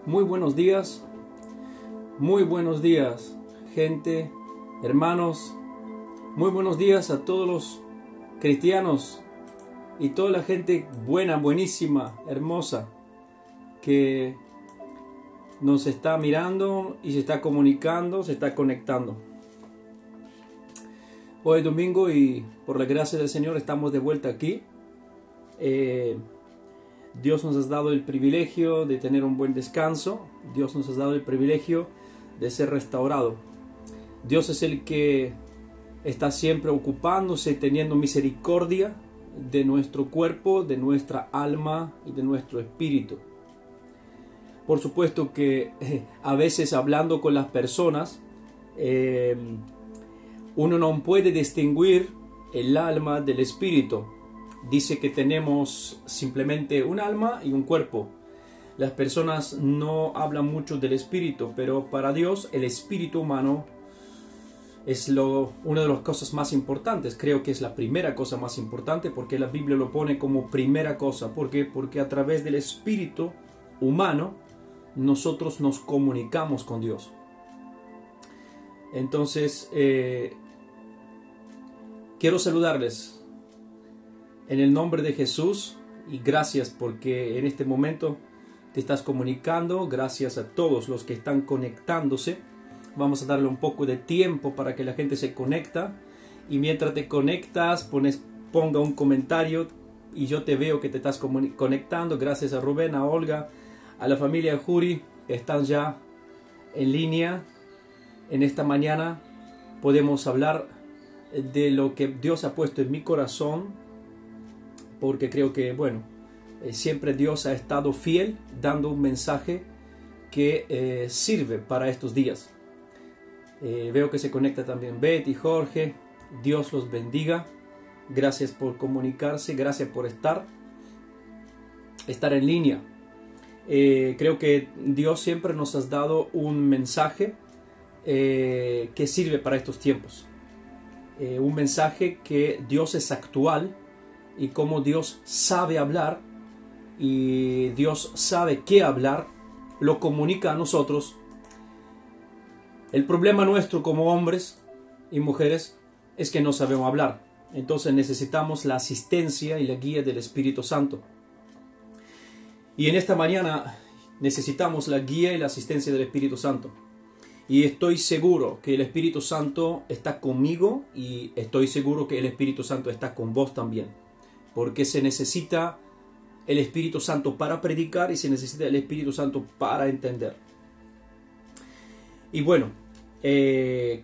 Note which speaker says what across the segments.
Speaker 1: Muy buenos días, gente, hermanos. Muy buenos días a todos los cristianos y toda la gente buena, buenísima, hermosa que nos está mirando y se está comunicando, se está conectando. Hoy es domingo y por la gracia del Señor estamos de vuelta aquí. Dios nos ha dado el privilegio de tener un buen descanso. Dios nos ha dado el privilegio de ser restaurado. Dios es el que está siempre ocupándose, teniendo misericordia de nuestro cuerpo, de nuestra alma y de nuestro espíritu. Por supuesto que a veces hablando con las personas, uno no puede distinguir el alma del espíritu. Dice que tenemos simplemente un alma y un cuerpo. Las personas no hablan mucho del espíritu, pero para Dios el espíritu humano es una de las cosas más importantes. Creo que es la primera cosa más importante porque la Biblia lo pone como primera cosa. ¿Por qué? Porque a través del espíritu humano nosotros nos comunicamos con Dios. Entonces, quiero saludarles en el nombre de Jesús y gracias porque en este momento te estás comunicando. Gracias a todos los que están conectándose. Vamos a darle un poco de tiempo para que la gente se conecta y mientras te conectas ponga un comentario y yo te veo que te estás conectando. Gracias a Rubén, a Olga, a la familia Juri que están ya en línea. En esta mañana podemos hablar de lo que Dios ha puesto en mi corazón, porque creo que, siempre Dios ha estado fiel, dando un mensaje que sirve para estos días. Veo que se conecta también Betty, Jorge. Dios los bendiga. Gracias por comunicarse, gracias por estar en línea. Creo que Dios siempre nos ha dado un mensaje que sirve para estos tiempos. Un mensaje que Dios es actual y como Dios sabe hablar y Dios sabe qué hablar, lo comunica a nosotros. El problema nuestro como hombres y mujeres es que no sabemos hablar. Entonces necesitamos la asistencia y la guía del Espíritu Santo. Y en esta mañana necesitamos la guía y la asistencia del Espíritu Santo. Y estoy seguro que el Espíritu Santo está conmigo y estoy seguro que el Espíritu Santo está con vos también. Porque se necesita el Espíritu Santo para predicar y se necesita el Espíritu Santo para entender. Y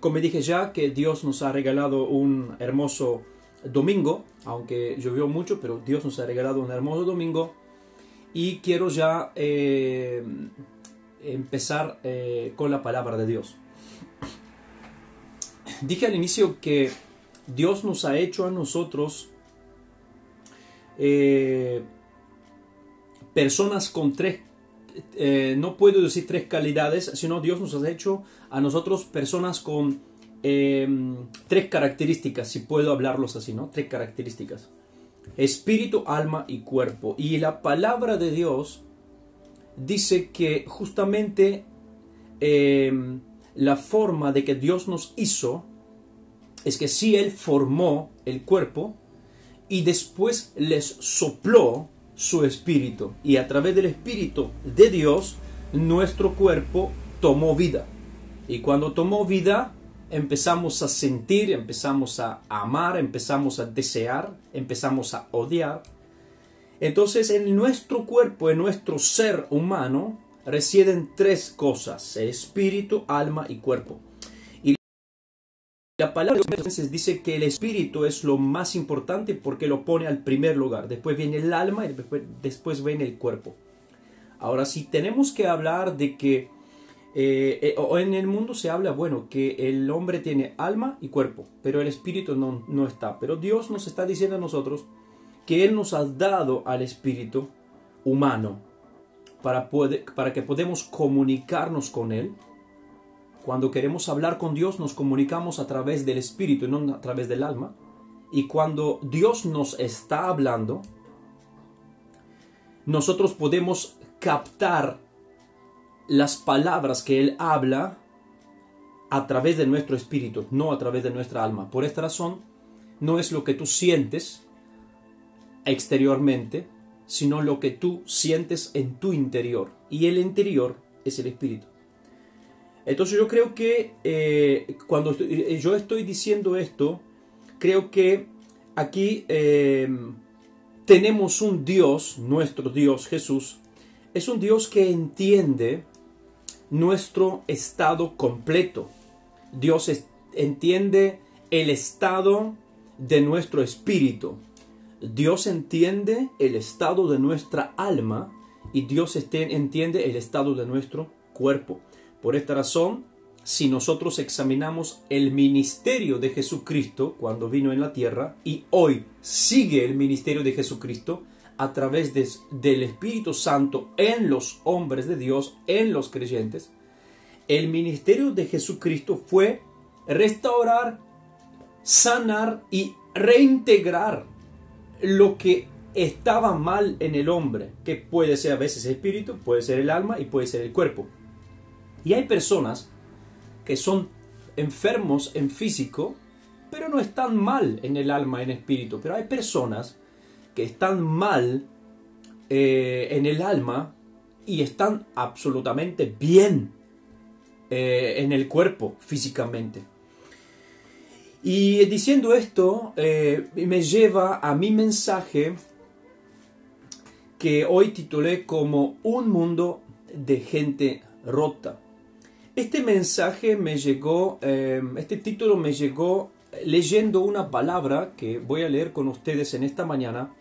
Speaker 1: como dije ya, que Dios nos ha regalado un hermoso domingo, aunque llovió mucho, pero Dios nos ha regalado un hermoso domingo. Y quiero ya empezar con la palabra de Dios. Dije al inicio que Dios nos ha hecho a nosotros personas con no puedo decir tres calidades, sino Dios nos ha hecho a nosotros personas con tres características, si puedo hablarlos así, ¿no? Tres características: espíritu, alma y cuerpo. Y la palabra de Dios dice que justamente la forma de que Dios nos hizo es que sí, Él formó el cuerpo y después les sopló su espíritu. Y a través del espíritu de Dios, nuestro cuerpo tomó vida. Y cuando tomó vida, empezamos a sentir, empezamos a amar, empezamos a desear, empezamos a odiar. Entonces, en nuestro cuerpo, en nuestro ser humano, residen tres cosas: espíritu, alma y cuerpo. La palabra de Dios dice que el espíritu es lo más importante porque lo pone al primer lugar. Después viene el alma y después viene el cuerpo. Ahora, si tenemos que hablar de que en el mundo se habla, que el hombre tiene alma y cuerpo, pero el espíritu no está. Pero Dios nos está diciendo a nosotros que Él nos ha dado al espíritu humano para que podamos comunicarnos con Él. Cuando queremos hablar con Dios nos comunicamos a través del espíritu y no a través del alma. Y cuando Dios nos está hablando, nosotros podemos captar las palabras que Él habla a través de nuestro espíritu, no a través de nuestra alma. Por esta razón, no es lo que tú sientes exteriormente, sino lo que tú sientes en tu interior. Y el interior es el espíritu. Entonces yo creo que cuando yo estoy diciendo esto, creo que aquí tenemos un Dios, nuestro Dios Jesús, es un Dios que entiende nuestro estado completo. Dios entiende el estado de nuestro espíritu. Dios entiende el estado de nuestra alma y Dios entiende el estado de nuestro cuerpo. Por esta razón, si nosotros examinamos el ministerio de Jesucristo cuando vino en la tierra y hoy sigue el ministerio de Jesucristo a través del Espíritu Santo en los hombres de Dios, en los creyentes, el ministerio de Jesucristo fue restaurar, sanar y reintegrar lo que estaba mal en el hombre, que puede ser a veces el espíritu, puede ser el alma y puede ser el cuerpo. Y hay personas que son enfermos en físico, pero no están mal en el alma, en espíritu. Pero hay personas que están mal en el alma y están absolutamente bien en el cuerpo, físicamente. Y diciendo esto, me lleva a mi mensaje que hoy titulé como Un mundo de gente rota. Este mensaje me llegó, este título me llegó leyendo una palabra que voy a leer con ustedes en esta mañana.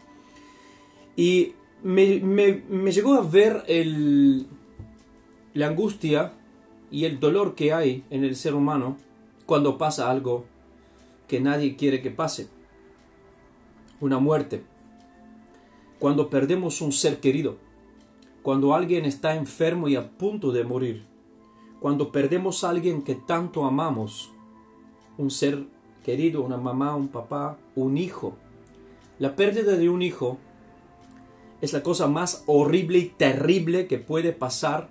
Speaker 1: Y me llegó a ver la angustia y el dolor que hay en el ser humano cuando pasa algo que nadie quiere que pase. Una muerte. Cuando perdemos un ser querido. Cuando alguien está enfermo y a punto de morir. Cuando perdemos a alguien que tanto amamos. Un ser querido, una mamá, un papá, un hijo. La pérdida de un hijo es la cosa más horrible y terrible que puede pasar.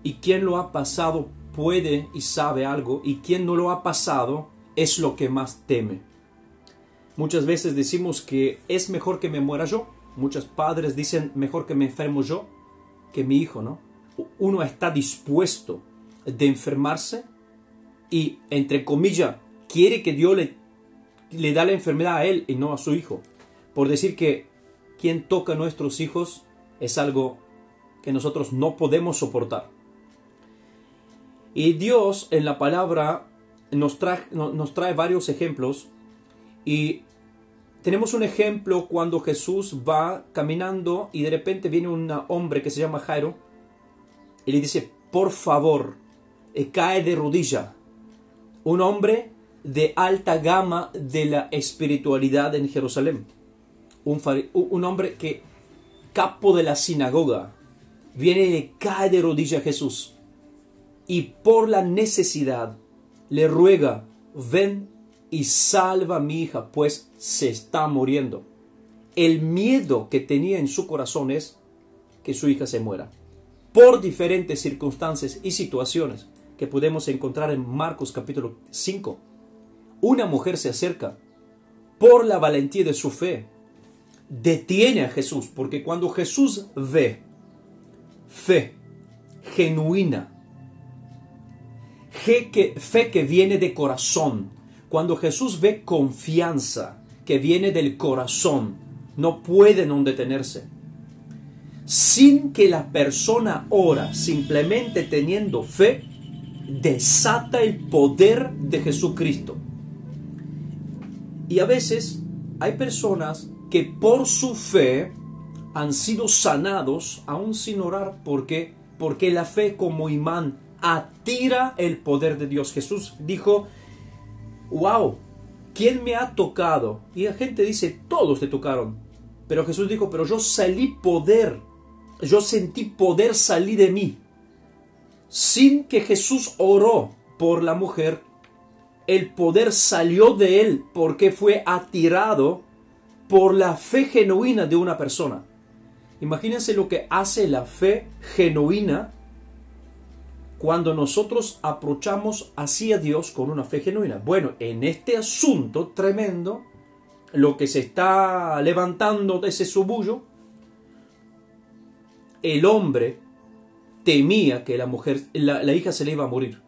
Speaker 1: Y quien lo ha pasado puede y sabe algo. Y quien no lo ha pasado es lo que más teme. Muchas veces decimos que es mejor que me muera yo. Muchos padres dicen mejor que me enfermo yo que mi hijo, ¿no? Uno está dispuesto de enfermarse y, entre comillas, quiere que Dios le da la enfermedad a él y no a su hijo. Por decir que quien toca a nuestros hijos es algo que nosotros no podemos soportar. Y Dios en la palabra nos trae varios ejemplos. Y tenemos un ejemplo cuando Jesús va caminando y de repente viene un hombre que se llama Jairo y le dice, por favor, cae de rodilla. Un hombre de alta gama de la espiritualidad en Jerusalén. Un hombre que, capo de la sinagoga, viene y le cae de rodilla a Jesús. Y por la necesidad le ruega, ven y salva a mi hija, pues se está muriendo. El miedo que tenía en su corazón es que su hija se muera. Por diferentes circunstancias y situaciones que podemos encontrar en Marcos capítulo 5. Una mujer se acerca por la valentía de su fe. Detiene a Jesús, porque cuando Jesús ve fe genuina, fe que viene de corazón, cuando Jesús ve confianza que viene del corazón, no puede no detenerse. Sin que la persona ora, simplemente teniendo fe, desata el poder de Jesucristo. Y a veces hay personas que por su fe han sido sanados aún sin orar. ¿Por qué? Porque la fe como imán atira el poder de Dios. Jesús dijo, wow, ¿quién me ha tocado? Y la gente dice, todos te tocaron. Pero Jesús dijo, pero yo sentí poder salir de mí. Sin que Jesús oró por la mujer, el poder salió de él porque fue atirado por la fe genuina de una persona. Imagínense lo que hace la fe genuina cuando nosotros aprovechamos hacia Dios con una fe genuina. Bueno, en este asunto tremendo, lo que se está levantando de ese subullo, el hombre temía que la hija se le iba a morir.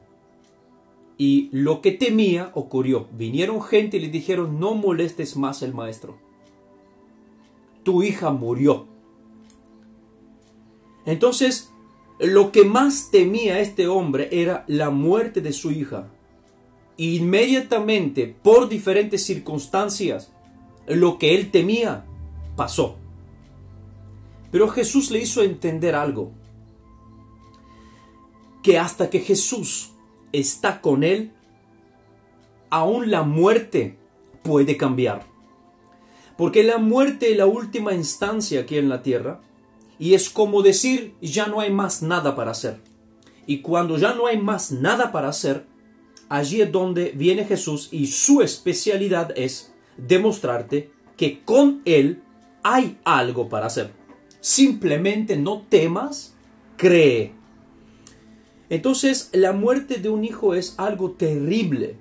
Speaker 1: Y lo que temía ocurrió. Vinieron gente y le dijeron: no molestes más al maestro. Tu hija murió. Entonces, lo que más temía este hombre era la muerte de su hija. Inmediatamente, por diferentes circunstancias, lo que él temía pasó. Pero Jesús le hizo entender algo. Que hasta que Jesús está con él, aún la muerte puede cambiar. Porque la muerte es la última instancia aquí en la tierra. Y es como decir: ya no hay más nada para hacer. Y cuando ya no hay más nada para hacer, allí es donde viene Jesús, y su especialidad es demostrarte que con Él hay algo para hacer. Simplemente no temas, cree. Entonces, la muerte de un hijo es algo terrible.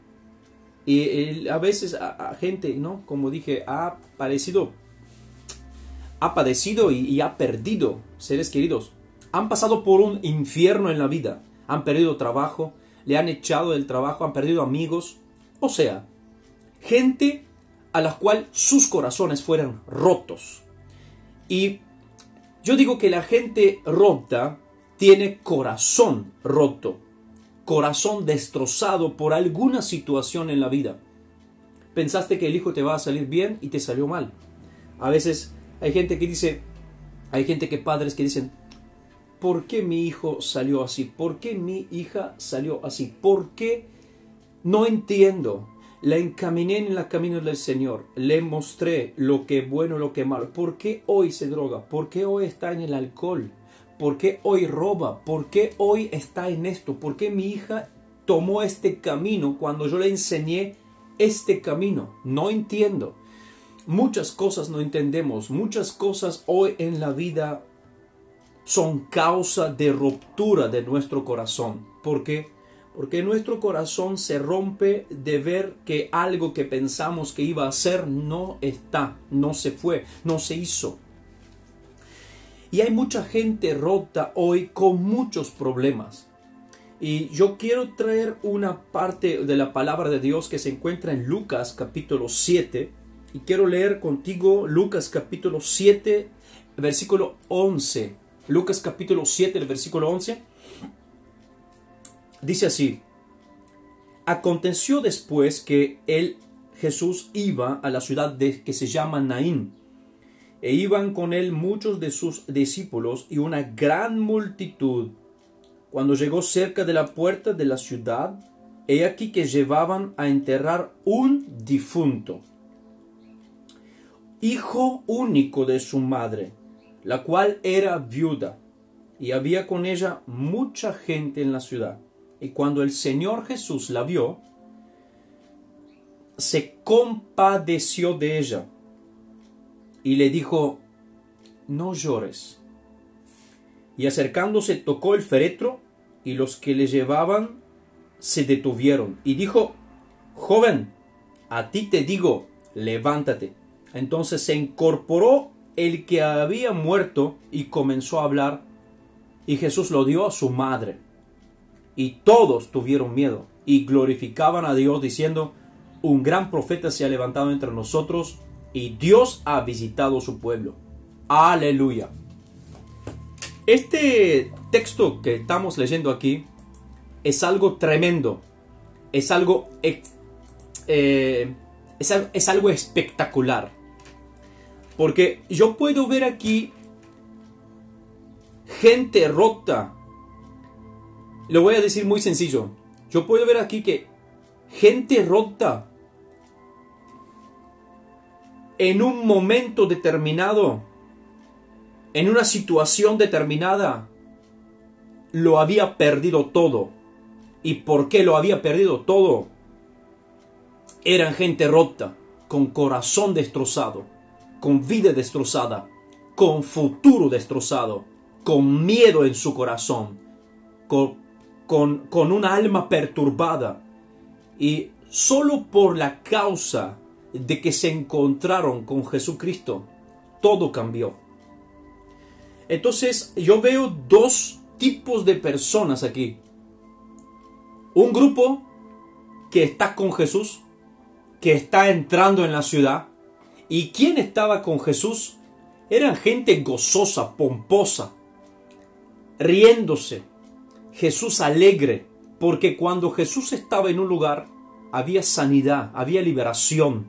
Speaker 1: Y a veces a gente, ¿no? Como dije, ha padecido y ha perdido seres queridos. Han pasado por un infierno en la vida. Han perdido trabajo, le han echado del trabajo, han perdido amigos. O sea, gente a la cual sus corazones fueron rotos. Y yo digo que la gente rota tiene corazón roto, corazón destrozado por alguna situación en la vida. Pensaste que el hijo te va a salir bien y te salió mal. A veces hay gente que padres que dicen: ¿por qué mi hijo salió así? ¿Por qué mi hija salió así? ¿Por qué? No entiendo. La encaminé en el camino del Señor. Le mostré lo que es bueno y lo que es malo. ¿Por qué hoy se droga? ¿Por qué hoy está en el alcohol? ¿Por qué hoy roba? ¿Por qué hoy está en esto? ¿Por qué mi hija tomó este camino cuando yo le enseñé este camino? No entiendo. Muchas cosas no entendemos. Muchas cosas hoy en la vida son causa de ruptura de nuestro corazón. ¿Por qué? Porque nuestro corazón se rompe de ver que algo que pensamos que iba a ser no está, no se fue, no se hizo. Y hay mucha gente rota hoy con muchos problemas. Y yo quiero traer una parte de la palabra de Dios que se encuentra en Lucas capítulo 7. Y quiero leer contigo Lucas capítulo 7, versículo 11. Lucas capítulo 7, el versículo 11. Dice así: aconteció después que Jesús iba a la ciudad que se llama Naín, e iban con él muchos de sus discípulos y una gran multitud. Cuando llegó cerca de la puerta de la ciudad, he aquí que llevaban a enterrar un difunto, hijo único de su madre, la cual era viuda, y había con ella mucha gente en la ciudad. Y cuando el Señor Jesús la vio, se compadeció de ella y le dijo: no llores. Y acercándose tocó el féretro, y los que le llevaban se detuvieron. Y dijo: joven, a ti te digo, levántate. Entonces se incorporó el que había muerto y comenzó a hablar. Y Jesús lo dio a su madre. Y todos tuvieron miedo y glorificaban a Dios, diciendo: un gran profeta se ha levantado entre nosotros, y Dios ha visitado su pueblo. Aleluya. Este texto que estamos leyendo aquí es algo tremendo. Es algo espectacular. Porque yo puedo ver aquí gente rota. Lo voy a decir muy sencillo. Yo puedo ver aquí que gente rota en un momento determinado, en una situación determinada, lo había perdido todo. ¿Y por qué lo había perdido todo? Eran gente rota, con corazón destrozado, con vida destrozada, con futuro destrozado, con miedo en su corazón, con con una alma perturbada. Y solo por la causa de que se encontraron con Jesucristo, todo cambió. Entonces yo veo dos tipos de personas aquí. Un grupo que está con Jesús, que está entrando en la ciudad. ¿Y quién estaba con Jesús? Eran gente gozosa, pomposa, riéndose. Jesús alegre, porque cuando Jesús estaba en un lugar, había sanidad, había liberación,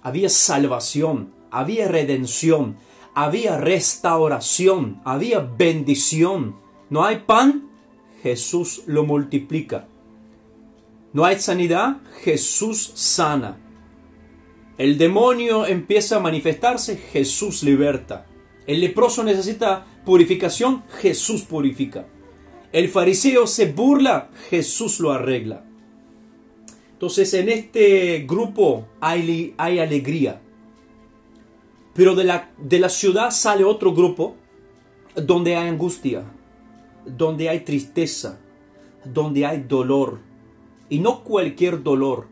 Speaker 1: había salvación, había redención, había restauración, había bendición. ¿No hay pan? Jesús lo multiplica. ¿No hay sanidad? Jesús sana. El demonio empieza a manifestarse, Jesús liberta. El leproso necesita purificación, Jesús purifica. El fariseo se burla, Jesús lo arregla. Entonces en este grupo hay alegría. Pero de la ciudad sale otro grupo donde hay angustia, donde hay tristeza, donde hay dolor. Y no cualquier dolor.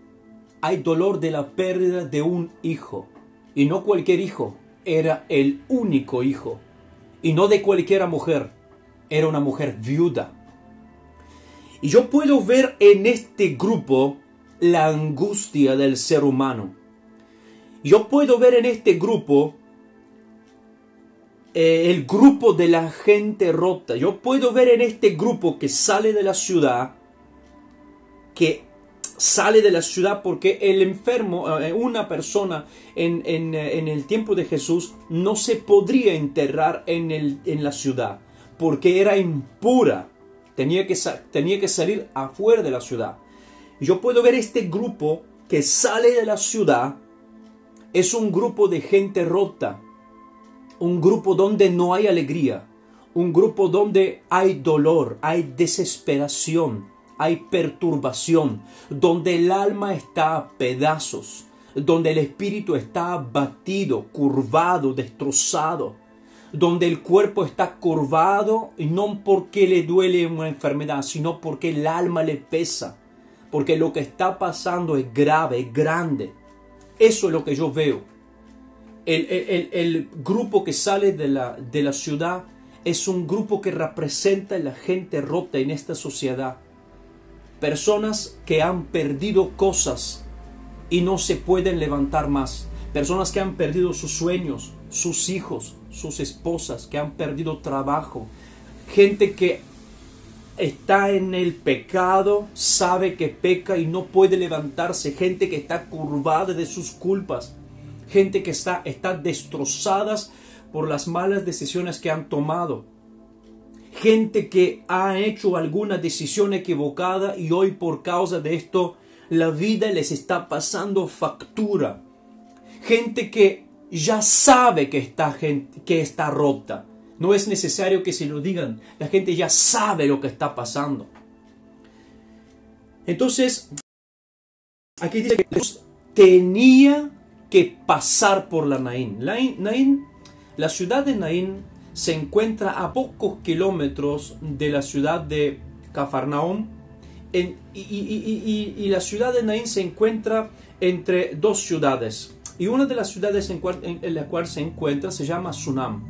Speaker 1: Hay dolor de la pérdida de un hijo. Y no cualquier hijo. Era el único hijo. Y no de cualquiera mujer. Era una mujer viuda. Y yo puedo ver en este grupo la angustia del ser humano. Yo puedo ver en este grupo el grupo de la gente rota. Yo puedo ver en este grupo que sale de la ciudad, porque el enfermo, una persona en el tiempo de Jesús no se podría enterrar en la ciudad, porque era impura, tenía que salir afuera de la ciudad. Yo puedo ver este grupo que sale de la ciudad, es un grupo de gente rota, un grupo donde no hay alegría, un grupo donde hay dolor, hay desesperación, hay perturbación, donde el alma está a pedazos, donde el espíritu está abatido, curvado, destrozado, donde el cuerpo está curvado, y no porque le duele una enfermedad, sino porque el alma le pesa, porque lo que está pasando es grave, es grande. Eso es lo que yo veo. El grupo que sale de la ciudad es un grupo que representa a la gente rota en esta sociedad. Personas que han perdido cosas y no se pueden levantar más. Personas que han perdido sus sueños, sus hijos, sus esposas, que han perdido trabajo. Gente que está en el pecado, sabe que peca y no puede levantarse. Gente que está curvada de sus culpas. Gente que está destrozadas por las malas decisiones que han tomado. Gente que ha hecho alguna decisión equivocada y hoy por causa de esto la vida les está pasando factura. Gente que ya sabe que está rota. No es necesario que se lo digan. La gente ya sabe lo que está pasando. Entonces, aquí dice que Jesús tenía que pasar por la Naín. La ciudad de Naín se encuentra a pocos kilómetros de la ciudad de Cafarnaúm. Y la ciudad de Naín se encuentra entre dos ciudades. Y una de las ciudades en la cual se encuentra se llama Sunam.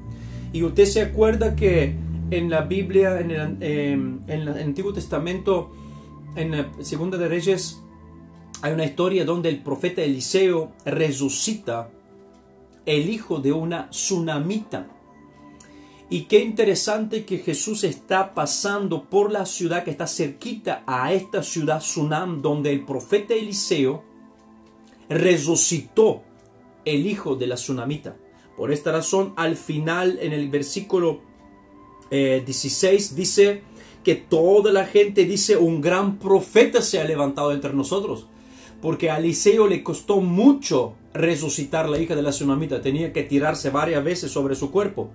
Speaker 1: Y usted se acuerda que en la Biblia, en el Antiguo Testamento, en la Segunda de Reyes, hay una historia donde el profeta Eliseo resucita el hijo de una sunamita. Y qué interesante que Jesús está pasando por la ciudad que está cerquita a esta ciudad Sunam, donde el profeta Eliseo resucitó el hijo de la sunamita. Por esta razón, al final, en el versículo 16, dice que toda la gente dice: un gran profeta se ha levantado entre nosotros. Porque a Eliseo le costó mucho resucitar la hija de la sunamita. Tenía que tirarse varias veces sobre su cuerpo.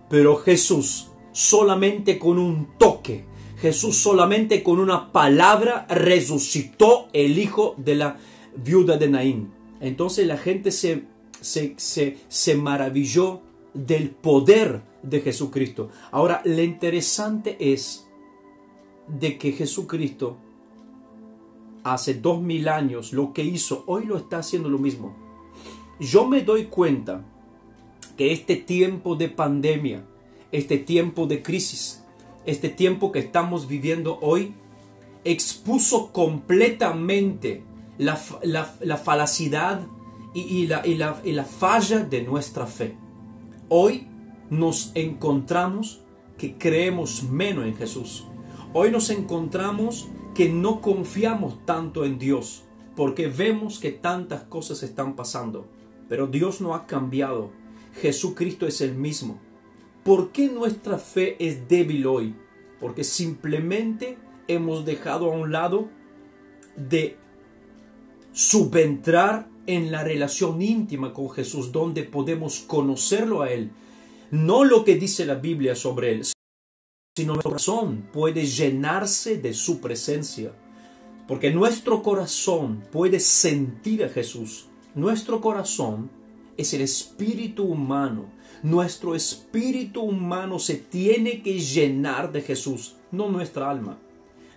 Speaker 1: Pero Jesús, solamente con un toque, Jesús solamente con una palabra, resucitó el hijo de la viuda de Naín. Entonces la gente se maravilló del poder de Jesucristo. Ahora, lo interesante es de que Jesucristo hace 2000 años lo que hizo, hoy lo está haciendo lo mismo. Yo me doy cuenta que este tiempo de pandemia, este tiempo de crisis, este tiempo que estamos viviendo hoy, expuso completamente la falacidad y la falla de nuestra fe. Hoy nos encontramos que creemos menos en Jesús. Hoy nos encontramos que no confiamos tanto en Dios porque vemos que tantas cosas están pasando. Pero Dios no ha cambiado. Jesucristo es el mismo. ¿Por qué nuestra fe es débil hoy? Porque simplemente hemos dejado a un lado de subentrar en la relación íntima con Jesús, donde podemos conocerlo a Él. No lo que dice la Biblia sobre Él, sino nuestro corazón puede llenarse de su presencia. Porque nuestro corazón puede sentir a Jesús. Nuestro corazón es el espíritu humano. Nuestro espíritu humano se tiene que llenar de Jesús, no nuestra alma.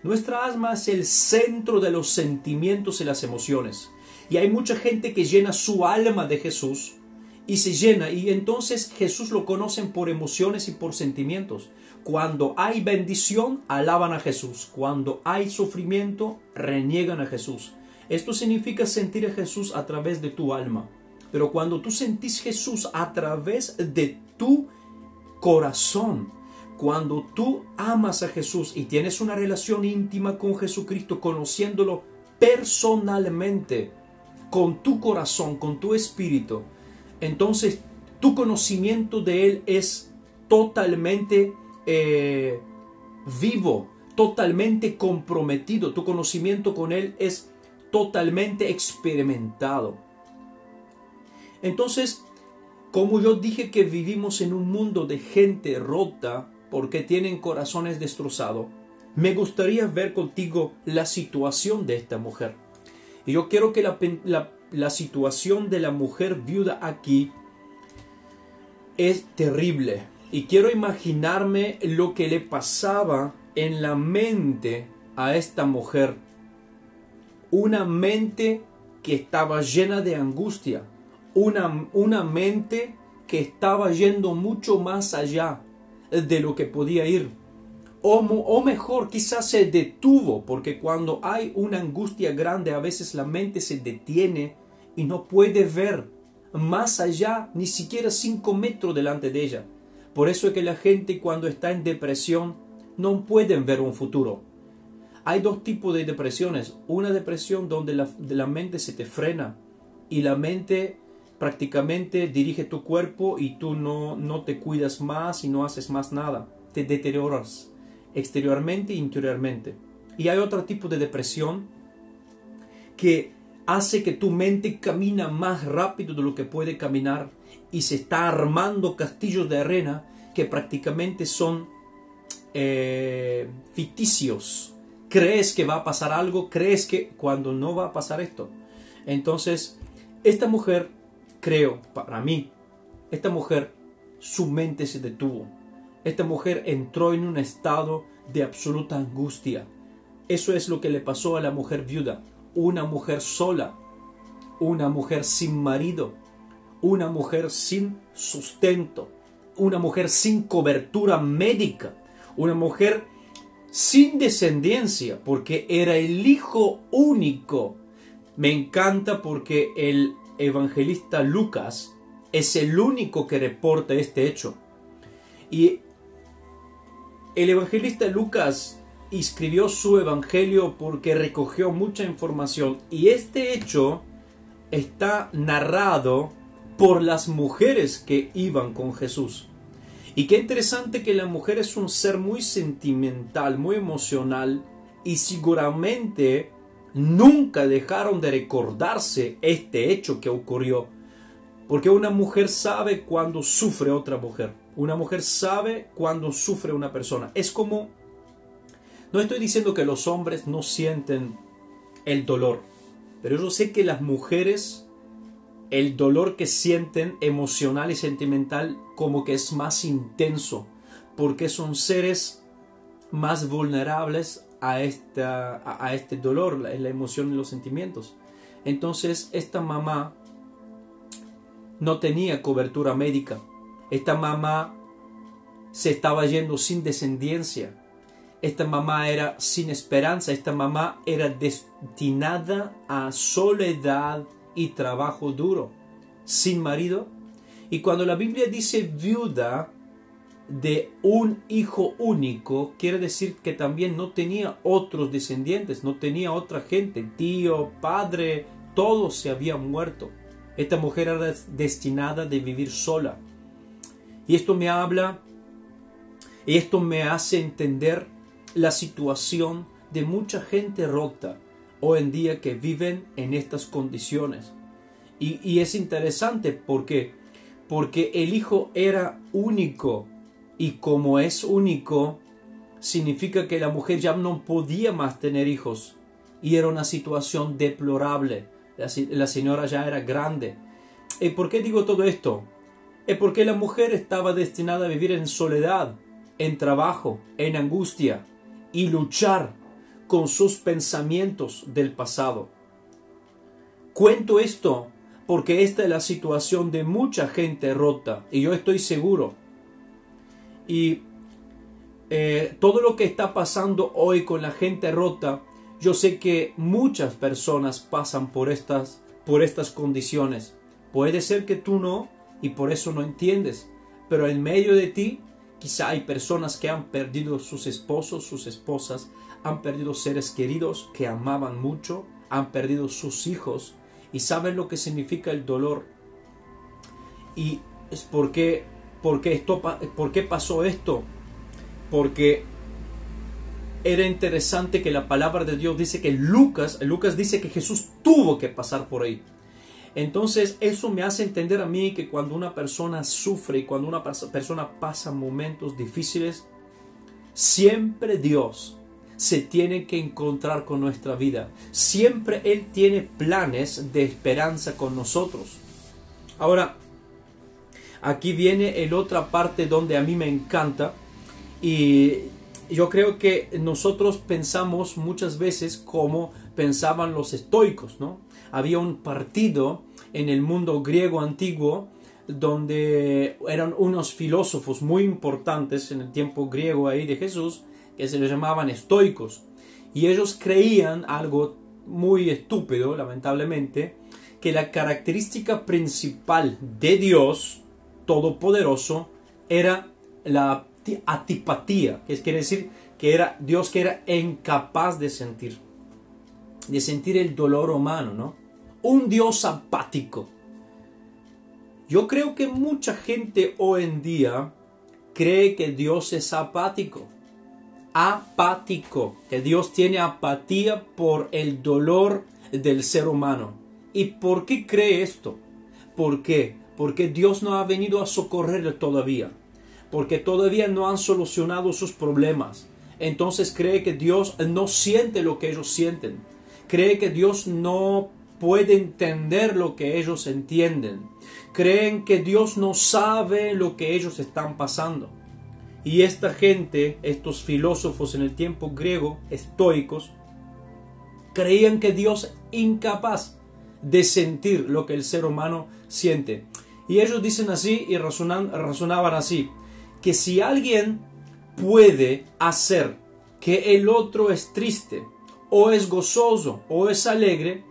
Speaker 1: Nuestra alma es el centro de los sentimientos y las emociones. Y hay mucha gente que llena su alma de Jesús y se llena. Y entonces Jesús lo conocen por emociones y por sentimientos. Cuando hay bendición, alaban a Jesús. Cuando hay sufrimiento, reniegan a Jesús. Esto significa sentir a Jesús a través de tu alma. Pero cuando tú sentís Jesús a través de tu corazón, cuando tú amas a Jesús y tienes una relación íntima con Jesucristo, conociéndolo personalmente, con tu corazón, con tu espíritu, entonces tu conocimiento de Él es totalmente vivo, totalmente comprometido. Tu conocimiento con Él es totalmente experimentado. Entonces, como yo dije que vivimos en un mundo de gente rota porque tienen corazones destrozados, me gustaría ver contigo la situación de esta mujer. Y yo quiero que la situación de la mujer viuda aquí es terrible. Y quiero imaginarme lo que le pasaba en la mente a esta mujer. Una mente que estaba llena de angustia. Una mente que estaba yendo mucho más allá de lo que podía ir. O mejor, quizás se detuvo, porque cuando hay una angustia grande, a veces la mente se detiene y no puede ver más allá, ni siquiera 5 metros delante de ella. Por eso es que la gente cuando está en depresión no pueden ver un futuro. Hay dos tipos de depresiones. Una depresión donde la mente se te frena y la mente prácticamente dirige tu cuerpo y tú no te cuidas más y no haces más nada. Te deterioras exteriormente e interiormente. Y hay otro tipo de depresión que hace que tu mente camina más rápido de lo que puede caminar y se está armando castillos de arena que prácticamente son ficticios. Crees que va a pasar algo, crees que cuando no va a pasar esto. Entonces, esta mujer, creo, para mí, esta mujer, su mente se detuvo. Esta mujer entró en un estado de absoluta angustia. Eso es lo que le pasó a la mujer viuda. Una mujer sola, una mujer sin marido, una mujer sin sustento, una mujer sin cobertura médica, una mujer sin descendencia, porque era el hijo único. Me encanta porque el evangelista Lucas es el único que reporta este hecho. Y el evangelista Lucas escribió su evangelio porque recogió mucha información. Y este hecho está narrado por las mujeres que iban con Jesús. Y qué interesante que la mujer es un ser muy sentimental, muy emocional. Y seguramente nunca dejaron de recordarse este hecho que ocurrió. Porque una mujer sabe cuando sufre otra mujer. Una mujer sabe cuando sufre una persona. Es como... No estoy diciendo que los hombres no sienten el dolor. Pero yo sé que las mujeres, el dolor que sienten emocional y sentimental como que es más intenso. Porque son seres más vulnerables a este dolor, la emoción y los sentimientos. Entonces esta mamá no tenía cobertura médica. Esta mamá se estaba yendo sin descendencia. Esta mamá era sin esperanza. Esta mamá era destinada a soledad y trabajo duro, sin marido. Y cuando la Biblia dice viuda de un hijo único, quiere decir que también no tenía otros descendientes, no tenía otra gente, tío, padre, todos se habían muerto. Esta mujer era destinada de vivir sola. Y esto me habla, y esto me hace entender la situación de mucha gente rota hoy en día que viven en estas condiciones. Y es interesante porque el hijo era único, y como es único, significa que la mujer ya no podía más tener hijos, y era una situación deplorable. La señora ya era grande. ¿Y por qué digo todo esto? Es porque la mujer estaba destinada a vivir en soledad, en trabajo, en angustia, y luchar con sus pensamientos del pasado. Cuento esto porque esta es la situación de mucha gente rota, y yo estoy seguro. Y todo lo que está pasando hoy con la gente rota, yo sé que muchas personas pasan por estas condiciones. Puede ser que tú no, y por eso no entiendes, pero en medio de ti quizá hay personas que han perdido sus esposos, sus esposas, han perdido seres queridos que amaban mucho, han perdido sus hijos, y saben lo que significa el dolor. Y es ¿por qué pasó esto? Porque era interesante que la palabra de Dios dice que Lucas dice que Jesús tuvo que pasar por ahí. Entonces eso me hace entender a mí que cuando una persona sufre y cuando una persona pasa momentos difíciles, siempre Dios se tiene que encontrar con nuestra vida. Siempre Él tiene planes de esperanza con nosotros. Ahora, aquí viene la otra parte donde a mí me encanta, y yo creo que nosotros pensamos muchas veces como pensaban los estoicos, ¿no? Había un partido en el mundo griego antiguo donde eran unos filósofos muy importantes en el tiempo griego ahí de Jesús, que se les llamaban estoicos, y ellos creían algo muy estúpido, lamentablemente, que la característica principal de Dios Todopoderoso era la antipatía, que quiere decir que era Dios que era incapaz de sentir el dolor humano, ¿no? Un Dios apático. Yo creo que mucha gente hoy en día cree que Dios es apático, que Dios tiene apatía por el dolor del ser humano. ¿Y por qué cree esto? ¿Por qué? Porque Dios no ha venido a socorrerle todavía, porque todavía no han solucionado sus problemas. Entonces cree que Dios no siente lo que ellos sienten, cree que Dios no puede entender lo que ellos entienden, creen que Dios no sabe lo que ellos están pasando. Y esta gente, estos filósofos en el tiempo griego, estoicos, creían que Dios es incapaz de sentir lo que el ser humano siente. Y ellos dicen así y razonaban así, que si alguien puede hacer que el otro es triste, o es gozoso, o es alegre,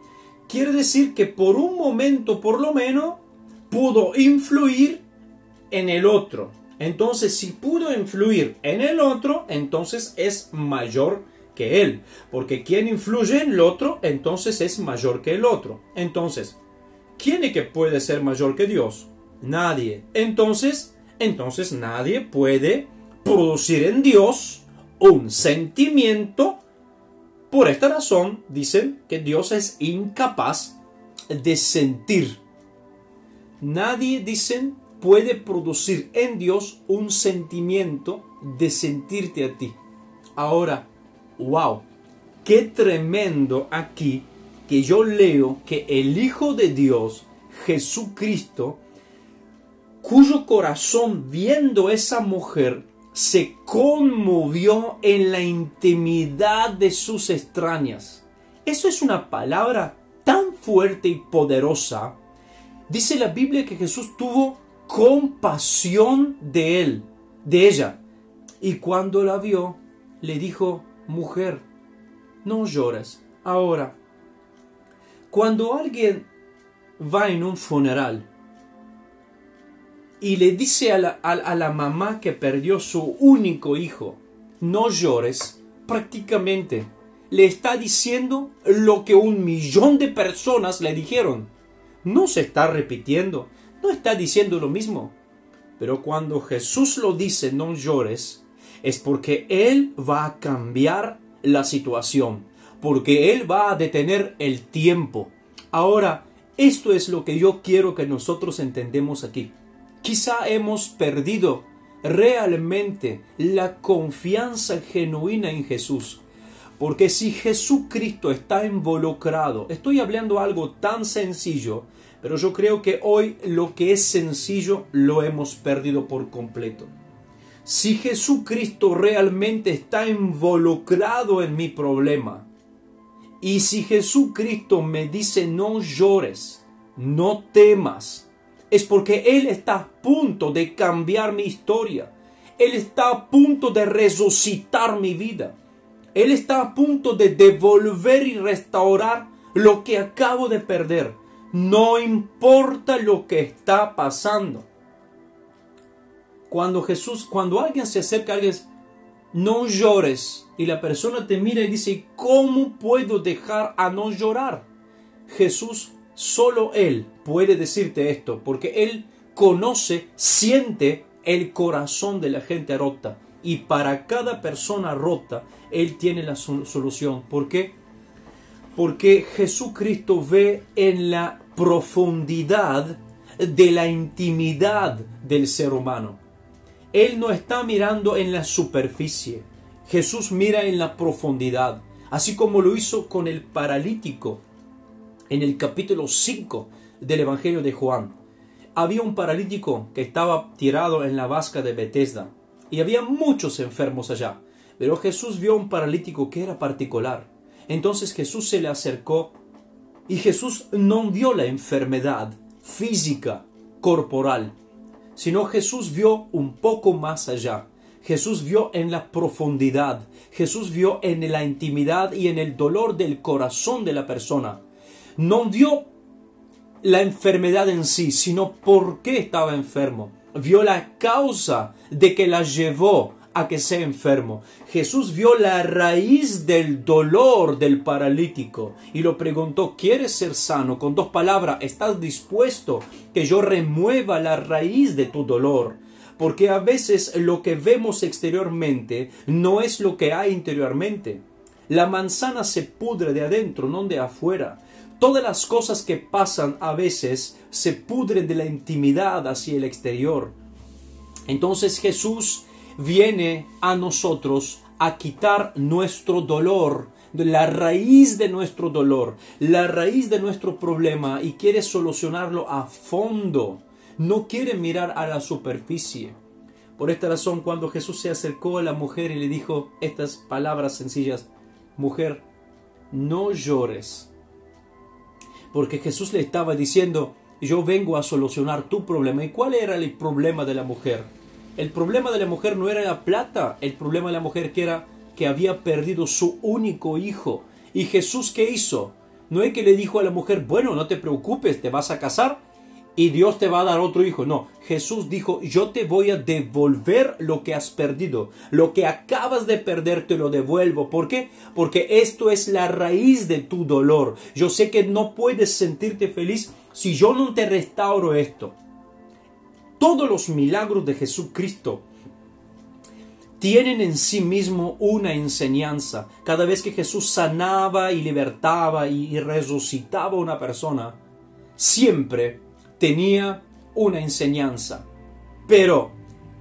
Speaker 1: quiere decir que por un momento, por lo menos, pudo influir en el otro. Entonces, si pudo influir en el otro, entonces es mayor que él. Porque quien influye en el otro, entonces es mayor que el otro. Entonces, ¿quién es que puede ser mayor que Dios? Nadie. Entonces nadie puede producir en Dios un sentimiento. Por esta razón, dicen que Dios es incapaz de sentir. Nadie, dicen, puede producir en Dios un sentimiento de sentirte a ti. Ahora, wow, qué tremendo aquí que yo leo que el Hijo de Dios, Jesucristo, cuyo corazón viendo esa mujer se conmovió en la intimidad de sus entrañas. Eso es una palabra tan fuerte y poderosa. Dice la Biblia que Jesús tuvo compasión de él, de ella. Y cuando la vio, le dijo: mujer, no llores. Ahora, cuando alguien va en un funeral y le dice a la mamá que perdió su único hijo, no llores, prácticamente le está diciendo lo que 1.000.000 de personas le dijeron. No se está repitiendo, no está diciendo lo mismo. Pero cuando Jesús lo dice, no llores, es porque Él va a cambiar la situación, porque Él va a detener el tiempo. Ahora, esto es lo que yo quiero que nosotros entendemos aquí. Quizá hemos perdido realmente la confianza genuina en Jesús. Porque si Jesucristo está involucrado, estoy hablando algo tan sencillo, pero yo creo que hoy lo que es sencillo lo hemos perdido por completo. Si Jesucristo realmente está involucrado en mi problema, y si Jesucristo me dice no llores, no temas, es porque Él está a punto de cambiar mi historia. Él está a punto de resucitar mi vida. Él está a punto de devolver y restaurar lo que acabo de perder. No importa lo que está pasando. Cuando alguien se acerca a alguien, no llores. Y la persona te mira y dice, ¿cómo puedo dejar a no llorar? Jesús, solo Él puede decirte esto, porque Él conoce, siente el corazón de la gente rota. Y para cada persona rota, Él tiene la solución. ¿Por qué? Porque Jesucristo ve en la profundidad de la intimidad del ser humano. Él no está mirando en la superficie. Jesús mira en la profundidad. Así como lo hizo con el paralítico en el capítulo 5 del Evangelio de Juan. Había un paralítico que estaba tirado en la vasca de Betesda. Y había muchos enfermos allá. Pero Jesús vio un paralítico que era particular. Entonces Jesús se le acercó. Y Jesús no vio la enfermedad física, corporal. Sino Jesús vio un poco más allá. Jesús vio en la profundidad. Jesús vio en la intimidad y en el dolor del corazón de la persona. No vio la enfermedad en sí, sino por qué estaba enfermo. Vio la causa de que la llevó a que sea enfermo. Jesús vio la raíz del dolor del paralítico y lo preguntó, ¿quieres ser sano? Con 2 palabras, ¿estás dispuesto que yo remueva la raíz de tu dolor? Porque a veces lo que vemos exteriormente no es lo que hay interiormente. La manzana se pudre de adentro, no de afuera. Todas las cosas que pasan a veces se pudren de la intimidad hacia el exterior. Entonces Jesús viene a nosotros a quitar nuestro dolor, la raíz de nuestro dolor, la raíz de nuestro problema, y quiere solucionarlo a fondo. No quiere mirar a la superficie. Por esta razón, cuando Jesús se acercó a la mujer y le dijo estas palabras sencillas, mujer, no llores. Porque Jesús le estaba diciendo, yo vengo a solucionar tu problema. ¿Y cuál era el problema de la mujer? El problema de la mujer no era la plata. El problema de la mujer era que había perdido su único hijo. ¿Y Jesús qué hizo? No es que le dijo a la mujer, bueno, no te preocupes, te vas a casar y Dios te va a dar otro hijo. No, Jesús dijo, yo te voy a devolver lo que has perdido. Lo que acabas de perder te lo devuelvo. ¿Por qué? Porque esto es la raíz de tu dolor. Yo sé que no puedes sentirte feliz si yo no te restauro esto. Todos los milagros de Jesucristo tienen en sí mismo una enseñanza. Cada vez que Jesús sanaba y libertaba y resucitaba a una persona, siempre tenía una enseñanza. Pero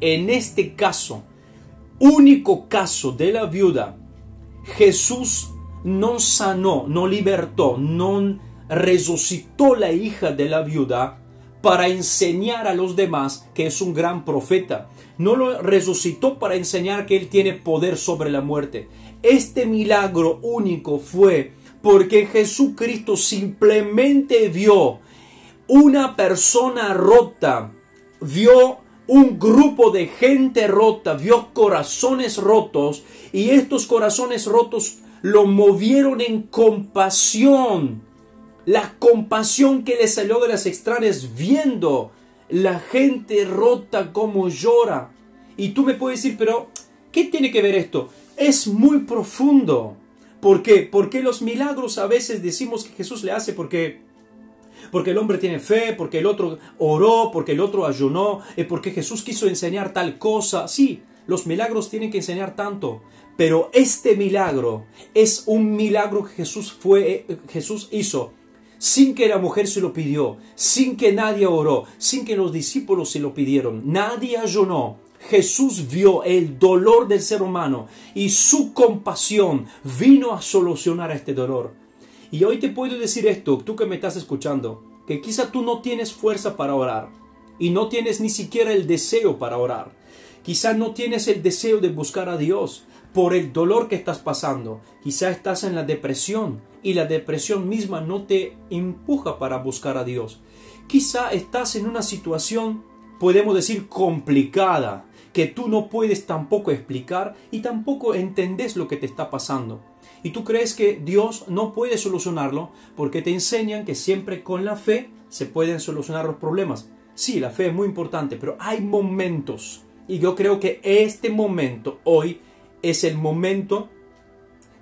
Speaker 1: en este caso, único caso de la viuda, Jesús no sanó, no libertó, no resucitó la hija de la viuda para enseñar a los demás que es un gran profeta. No lo resucitó para enseñar que Él tiene poder sobre la muerte. Este milagro único fue porque Jesucristo simplemente vio una persona rota, vio un grupo de gente rota, vio corazones rotos, y estos corazones rotos lo movieron en compasión. La compasión que le salió de las extrañas viendo la gente rota como llora. Y tú me puedes decir, pero ¿qué tiene que ver esto? Es muy profundo. ¿Por qué? Porque los milagros a veces decimos que Jesús le hace porque el hombre tiene fe, porque el otro oró, porque el otro ayunó, porque Jesús quiso enseñar tal cosa. Sí, los milagros tienen que enseñar tanto, pero este milagro es un milagro que Jesús hizo sin que la mujer se lo pidió, sin que nadie oró, sin que los discípulos se lo pidieron. Nadie ayunó. Jesús vio el dolor del ser humano y su compasión vino a solucionar este dolor. Y hoy te puedo decir esto, tú que me estás escuchando, que quizá tú no tienes fuerza para orar y no tienes ni siquiera el deseo para orar. Quizá no tienes el deseo de buscar a Dios por el dolor que estás pasando. Quizá estás en la depresión y la depresión misma no te empuja para buscar a Dios. Quizá estás en una situación, podemos decir, complicada, que tú no puedes tampoco explicar y tampoco entendés lo que te está pasando. Y tú crees que Dios no puede solucionarlo porque te enseñan que siempre con la fe se pueden solucionar los problemas. Sí, la fe es muy importante, pero hay momentos. Y yo creo que este momento, hoy, es el momento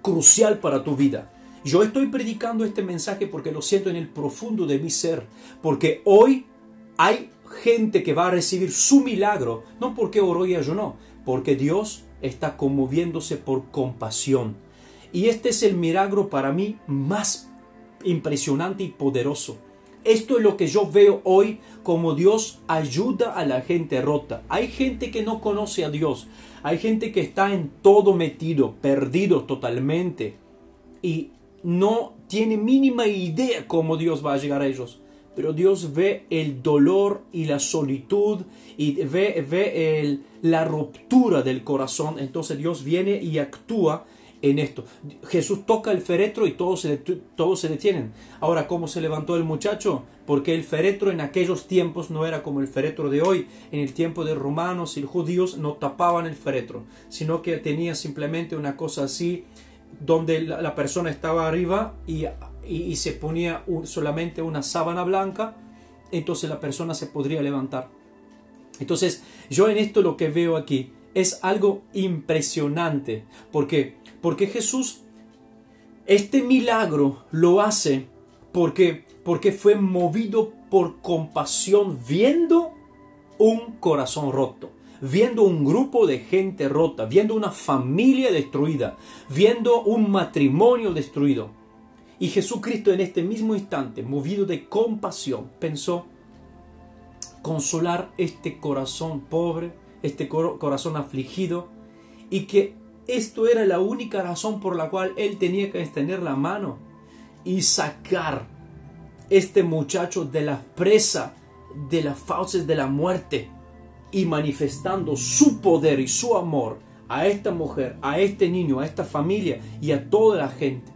Speaker 1: crucial para tu vida. Yo estoy predicando este mensaje porque lo siento en el profundo de mi ser. Porque hoy hay gente que va a recibir su milagro, no porque oró y ayunó, porque Dios está conmoviéndose por compasión. Y este es el milagro para mí más impresionante y poderoso. Esto es lo que yo veo hoy, como Dios ayuda a la gente rota. Hay gente que no conoce a Dios, hay gente que está en todo metido, perdido totalmente, y no tiene mínima idea cómo Dios va a llegar a ellos. Pero Dios ve el dolor y la solitud y ve la ruptura del corazón. Entonces Dios viene y actúa en esto. Jesús toca el féretro y todos se detienen. Ahora, ¿cómo se levantó el muchacho? Porque el féretro en aquellos tiempos no era como el féretro de hoy. En el tiempo de romanos y judíos no tapaban el féretro, sino que tenía simplemente una cosa así, donde la persona estaba arriba y se ponía solamente una sábana blanca, entonces la persona se podría levantar. Entonces yo en esto lo que veo aquí es algo impresionante. ¿Por qué? Porque Jesús este milagro lo hace porque fue movido por compasión, viendo un corazón roto, viendo un grupo de gente rota, viendo una familia destruida, viendo un matrimonio destruido. Y Jesucristo en este mismo instante, movido de compasión, pensó consolar este corazón pobre, este corazón afligido, y que esto era la única razón por la cual Él tenía que extender la mano y sacar este muchacho de la presa, de las fauces de la muerte, y manifestando su poder y su amor a esta mujer, a este niño, a esta familia y a toda la gente.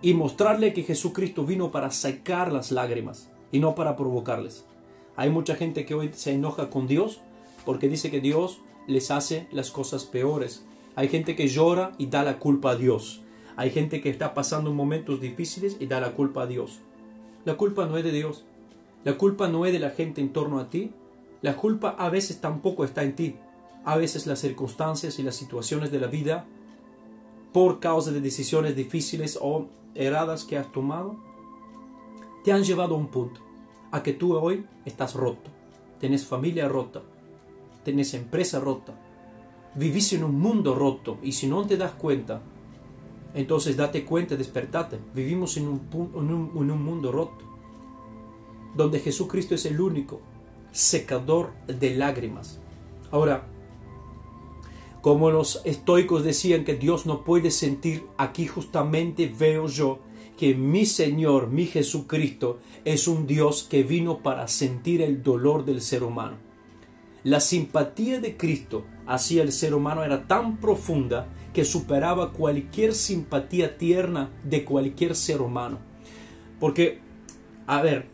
Speaker 1: Y mostrarle que Jesucristo vino para sacar las lágrimas y no para provocarles. Hay mucha gente que hoy se enoja con Dios porque dice que Dios les hace las cosas peores. Hay gente que llora y da la culpa a Dios. Hay gente que está pasando momentos difíciles y da la culpa a Dios. La culpa no es de Dios. La culpa no es de la gente en torno a ti. La culpa a veces tampoco está en ti. A veces las circunstancias y las situaciones de la vida, por causa de decisiones difíciles o erradas que has tomado, te han llevado a un punto, a que tú hoy estás roto, tenés familia rota, tenés empresa rota, vivís en un mundo roto, y si no te das cuenta, entonces date cuenta, despertate. Vivimos en un mundo roto, donde Jesucristo es el único secador de lágrimas. Ahora, como los estoicos decían que Dios no puede sentir, aquí justamente veo yo que mi Señor, mi Jesucristo, es un Dios que vino para sentir el dolor del ser humano. La simpatía de Cristo hacia el ser humano era tan profunda que superaba cualquier simpatía tierna de cualquier ser humano. Porque, a ver,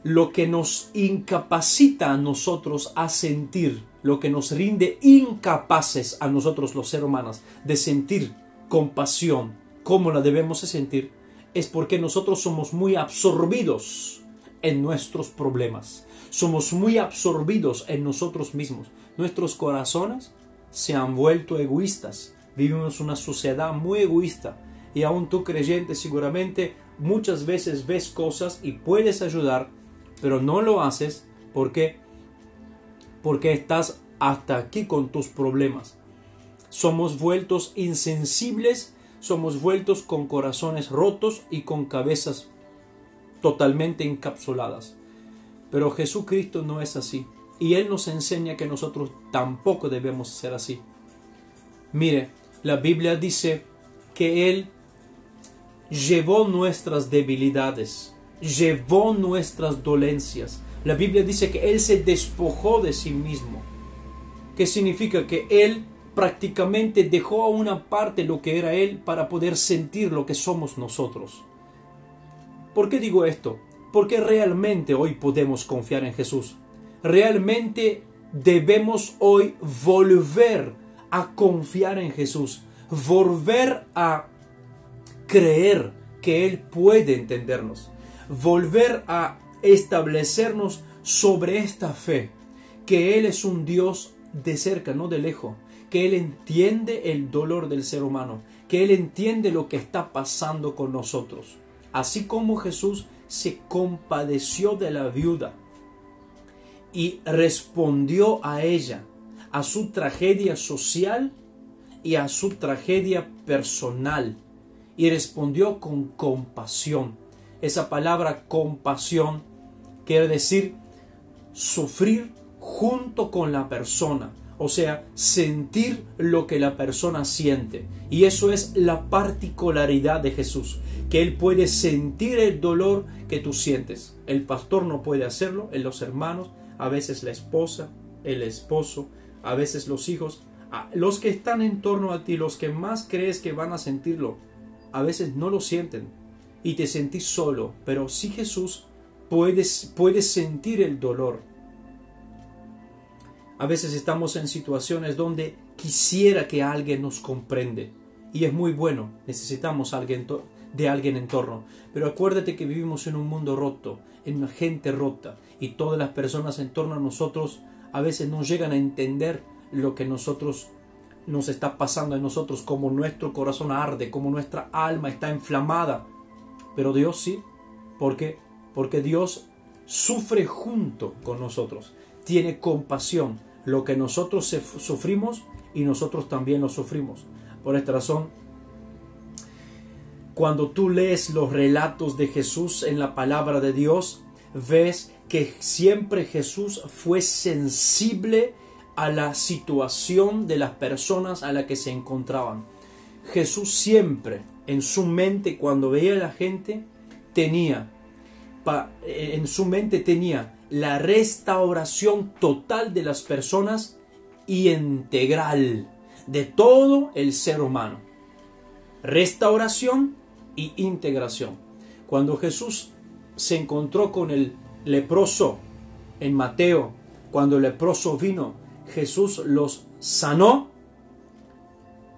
Speaker 1: lo que nos incapacita a nosotros a sentir, lo que nos rinde incapaces a nosotros los seres humanos de sentir compasión como la debemos de sentir, es porque nosotros somos muy absorbidos en nuestros problemas. Somos muy absorbidos en nosotros mismos. Nuestros corazones se han vuelto egoístas. Vivimos una sociedad muy egoísta. Y aún tú, creyente, seguramente muchas veces ves cosas y puedes ayudar, pero no lo haces. ¿Por qué? Porque estás hasta aquí con tus problemas. Somos vueltos insensibles, somos vueltos con corazones rotos y con cabezas totalmente encapsuladas. Pero Jesucristo no es así. Y Él nos enseña que nosotros tampoco debemos ser así. Mire, la Biblia dice que Él llevó nuestras debilidades, llevó nuestras dolencias. La Biblia dice que Él se despojó de sí mismo. ¿Qué significa? Que Él prácticamente dejó a una parte lo que era Él para poder sentir lo que somos nosotros. ¿Por qué digo esto? Porque realmente hoy podemos confiar en Jesús. Realmente debemos hoy volver a confiar en Jesús. Volver a creer que Él puede entendernos. Volver a establecernos sobre esta fe. Que Él es un Dios de cerca, no de lejos. Que Él entiende el dolor del ser humano. Que Él entiende lo que está pasando con nosotros. Así como Jesús se compadeció de la viuda y respondió a ella, a su tragedia social y a su tragedia personal, y respondió con compasión. Esa palabra compasión quiere decir sufrir junto con la persona, o sea, sentir lo que la persona siente. Y eso es la particularidad de Jesús, que Él puede sentir el dolor que tú sientes. El pastor no puede hacerlo, los hermanos, a veces la esposa, el esposo, a veces los hijos, los que están en torno a ti, los que más crees que van a sentirlo, a veces no lo sienten y te sentís solo. Pero sí, Jesús puede sentir el dolor. A veces estamos en situaciones donde quisiera que alguien nos comprende. Y es muy bueno, necesitamos de alguien en torno. Pero acuérdate que vivimos en un mundo roto, en una gente rota. Y todas las personas en torno a nosotros a veces no llegan a entender lo que nos está pasando en nosotros, como nuestro corazón arde, como nuestra alma está inflamada. Pero Dios sí. ¿Por qué? Porque Dios sufre junto con nosotros. Tiene compasión. Lo que nosotros sufrimos y nosotros también lo sufrimos. Por esta razón, cuando tú lees los relatos de Jesús en la palabra de Dios, ves que siempre Jesús fue sensible a la situación de las personas a las que se encontraban. Jesús siempre en su mente, cuando veía a la gente, tenía la restauración total de las personas y integral de todo el ser humano. Restauración y integración. Cuando Jesús se encontró con el leproso en Mateo, cuando el leproso vino, Jesús los sanó.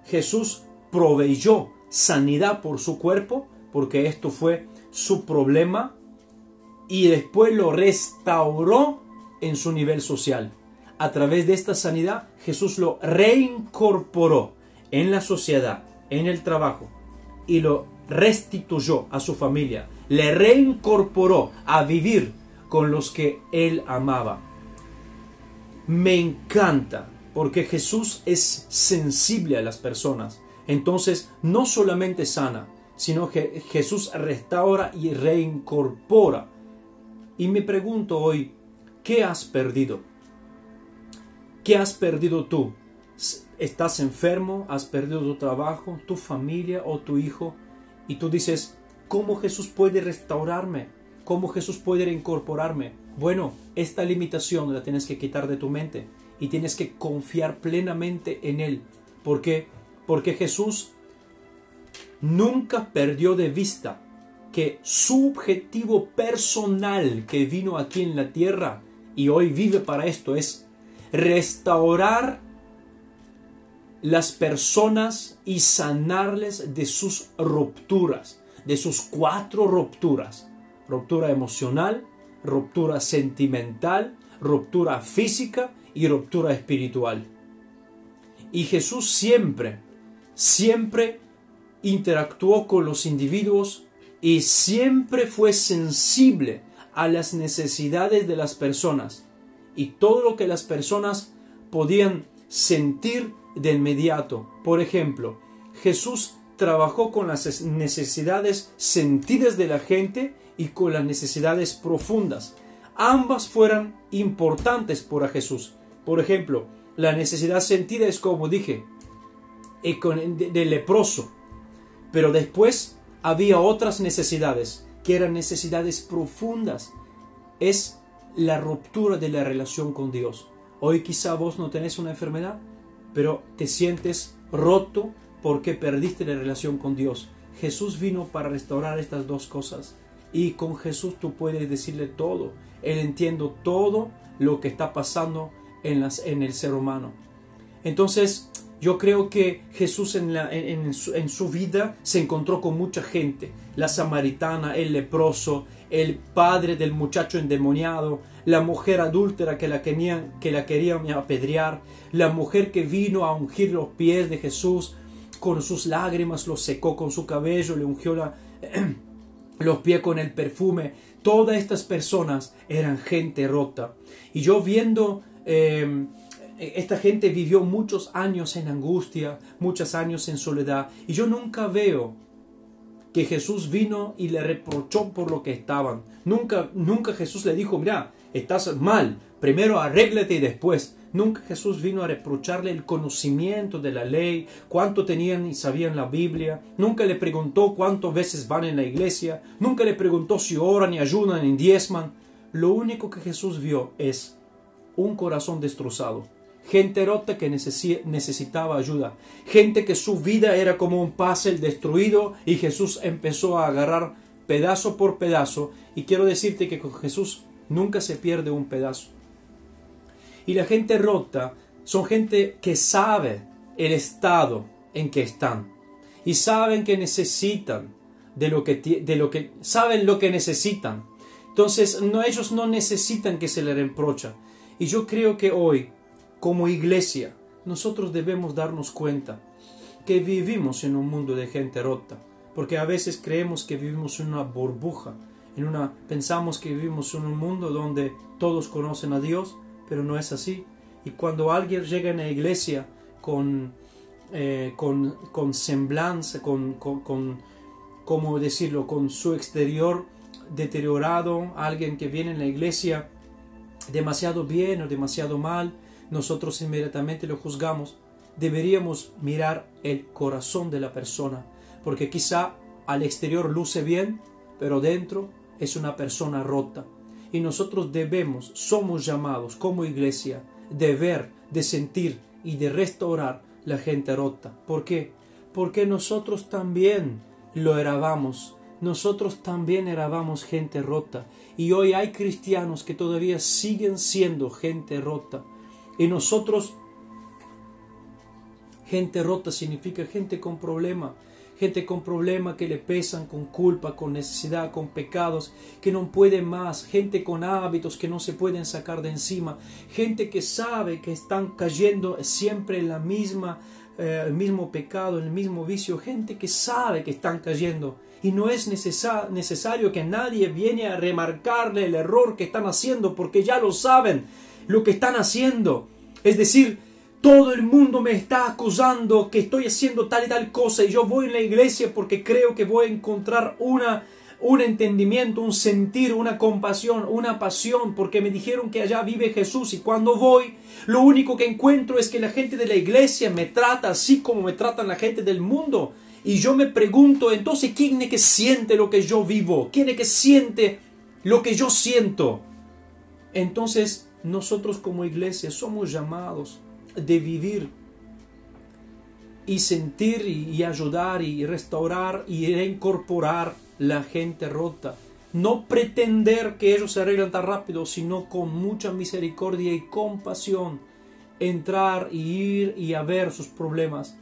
Speaker 1: Jesús proveyó sanidad por su cuerpo, porque esto fue su problema, y después lo restauró en su nivel social. A través de esta sanidad, Jesús lo reincorporó en la sociedad, en el trabajo, y lo restituyó a su familia. Le reincorporó a vivir con los que Él amaba. Me encanta, porque Jesús es sensible a las personas. Entonces, no solamente sana, sino que Jesús restaura y reincorpora. Y me pregunto hoy, ¿qué has perdido? ¿Qué has perdido tú? ¿Estás enfermo? ¿Has perdido tu trabajo, tu familia o tu hijo? Y tú dices, ¿cómo Jesús puede restaurarme? ¿Cómo Jesús puede reincorporarme? Bueno, esta limitación la tienes que quitar de tu mente y tienes que confiar plenamente en Él. ¿Por qué? Porque Jesús nunca perdió de vista que su objetivo personal que vino aquí en la tierra y hoy vive para esto es restaurar las personas y sanarles de sus rupturas, de sus 4 rupturas. Ruptura emocional, ruptura sentimental, ruptura física y ruptura espiritual. Y Jesús siempre interactuó con los individuos y siempre fue sensible a las necesidades de las personas y todo lo que las personas podían sentir de inmediato. Por ejemplo, Jesús trabajó con las necesidades sentidas de la gente y con las necesidades profundas. Ambas fueron importantes para Jesús. Por ejemplo, la necesidad sentida es, como dije, del leproso. Pero después había otras necesidades, que eran necesidades profundas. Es la ruptura de la relación con Dios. Hoy quizá vos no tenés una enfermedad, pero te sientes roto porque perdiste la relación con Dios. Jesús vino para restaurar estas 2 cosas. Y con Jesús tú puedes decirle todo. Él entiende todo lo que está pasando en el ser humano. Entonces, yo creo que Jesús en su vida se encontró con mucha gente. La samaritana, el leproso, el padre del muchacho endemoniado, la mujer adúltera que la querían apedrear, la mujer que vino a ungir los pies de Jesús con sus lágrimas, los secó con su cabello, le ungió los pies con el perfume. Todas estas personas eran gente rota. Y yo viendo... esta gente vivió muchos años en angustia, muchos años en soledad. Y yo nunca veo que Jesús vino y le reprochó por lo que estaban. Nunca Jesús le dijo, mira, estás mal, primero arréglate y después. Nunca Jesús vino a reprocharle el conocimiento de la ley, cuánto tenían y sabían la Biblia. Nunca le preguntó cuántas veces van en la iglesia. Nunca le preguntó si oran y ayunan y diezman. Lo único que Jesús vio es un corazón destrozado. Gente rota que necesitaba ayuda. Gente que su vida era como un puzzle destruido y Jesús empezó a agarrar pedazo por pedazo. Y quiero decirte que con Jesús nunca se pierde un pedazo. Y la gente rota son gente que sabe el estado en que están. Y saben que necesitan saben lo que necesitan. Entonces ellos no necesitan que se les reproche. Y yo creo que hoy, como iglesia, nosotros debemos darnos cuenta que vivimos en un mundo de gente rota, porque a veces creemos que vivimos en una burbuja, pensamos que vivimos en un mundo donde todos conocen a Dios, pero no es así. Y cuando alguien llega a la iglesia con semblanza, ¿cómo decirlo?, con su exterior deteriorado, alguien que viene en la iglesia demasiado bien o demasiado mal, nosotros inmediatamente lo juzgamos. Deberíamos mirar el corazón de la persona, porque quizá al exterior luce bien, pero dentro es una persona rota. Y nosotros somos llamados como iglesia de ver, de sentir y de restaurar la gente rota. ¿Por qué? Porque nosotros también lo herábamos. Nosotros también herábamos gente rota. Y hoy hay cristianos que todavía siguen siendo gente rota. Y nosotros, gente rota significa gente con problema. Gente con problemas que le pesan, con culpa, con necesidad, con pecados, que no pueden más. Gente con hábitos que no se pueden sacar de encima. Gente que sabe que están cayendo siempre en el mismo pecado, en el mismo vicio. Gente que sabe que están cayendo. Y no es necesario que nadie viene a remarcarle el error que están haciendo, porque ya lo saben lo que están haciendo. Es decir, todo el mundo me está acusando que estoy haciendo tal y tal cosa y yo voy en la iglesia porque creo que voy a encontrar un entendimiento, un sentir, una compasión, una pasión, porque me dijeron que allá vive Jesús y cuando voy, lo único que encuentro es que la gente de la iglesia me trata así como me tratan la gente del mundo. Y yo me pregunto, entonces, ¿quién es que siente lo que yo vivo? ¿Quién es que siente lo que yo siento? Entonces, nosotros como iglesia somos llamados de vivir y sentir y ayudar y restaurar y reincorporar la gente rota. No pretender que ellos se arreglen tan rápido, sino con mucha misericordia y compasión entrar y ir y a ver sus problemas.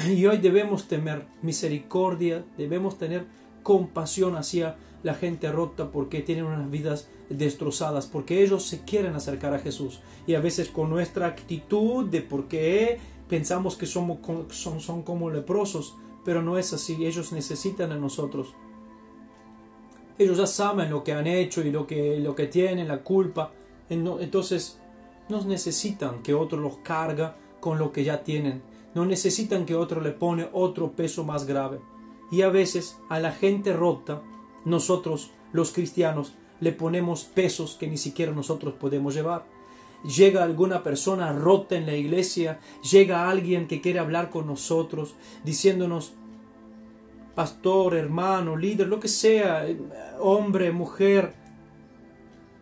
Speaker 1: Y hoy debemos tener misericordia, debemos tener compasión hacia la gente rota porque tienen unas vidas destrozadas, porque ellos se quieren acercar a Jesús. Y a veces con nuestra actitud de por qué pensamos que son como leprosos, pero no es así. Ellos necesitan a nosotros. Ellos ya saben lo que han hecho y lo que tienen, la culpa. Entonces no necesitan que otro los carga con lo que ya tienen. No necesitan que otro le pone otro peso más grave. Y a veces a la gente rota, nosotros los cristianos le ponemos pesos que ni siquiera nosotros podemos llevar. Llega alguna persona rota en la iglesia, llega alguien que quiere hablar con nosotros, diciéndonos, pastor, hermano, líder, lo que sea, hombre, mujer,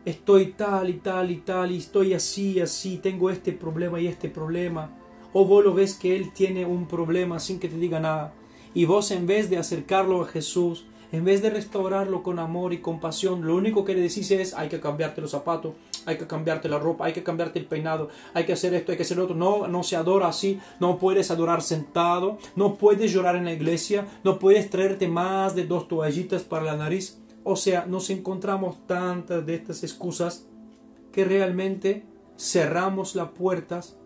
Speaker 1: estoy tal y tal y tal, y estoy así, así, tengo este problema y este problema. O vos lo ves que él tiene un problema sin que te diga nada. Y vos, en vez de acercarlo a Jesús, en vez de restaurarlo con amor y compasión, lo único que le decís es, hay que cambiarte los zapatos, hay que cambiarte la ropa, hay que cambiarte el peinado, hay que hacer esto, hay que hacer lo otro. No se adora así, no puedes adorar sentado, no puedes llorar en la iglesia, no puedes traerte más de 2 toallitas para la nariz. O sea, nos encontramos tantas de estas excusas que realmente cerramos las puertas